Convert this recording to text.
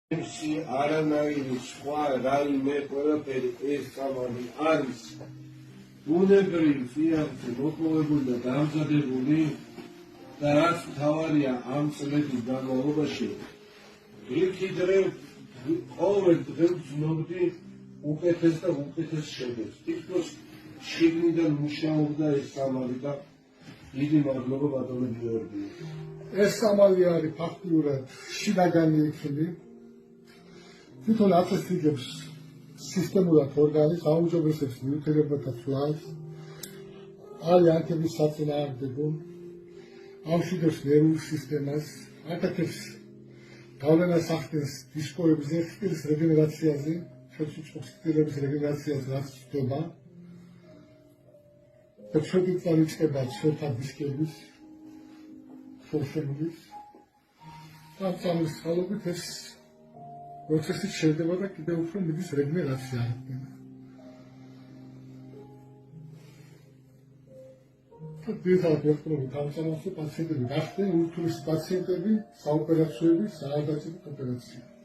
არანაირი სხვა რაიმე ყველაფერი ეს სამარი არის ბუნებრივ სიახლეზე მოპოვებული და დამზადებული და რაც მთავარია ამ წლების განმავლობაში მივხვდები ყოველ დღე ვცნობდი უკეთეს და უკეთეს შედეგს. თითქოს შიგნიდან მუშაობდა ეს სამარი და დიდი მადლობა ბატონო გიორგი. ეს სამარი არის ფაქტიურად შინაგანი ექიმი. თვითონ აწესებს სისტემურად ორგანიზმს, აუმჯობესებს ნივთიერებათა ცვლას, არის ანთების საწინააღმდეგო, ამშვიდებს ნერვულ სისტემას, აკეთებს გავლენას ახდენს დისკოების ექსპირის რეგენერაციაზე, შეწყვეტილების რეგენერაციაზე რაც ხდება და შეგვიძლია იწყება ცხოველთა დისკების შორშემოდის და სამის ხალობით ეს პროცესი შეიძლება და კიდევ უფრო მიდის რეგენერაცია. Ძირითადად ვექტორული გამოცემაში პაციენტები გახდნენ ულტიმის პაციენტები საოპერაციოების საადასტურებო ოპერაცია.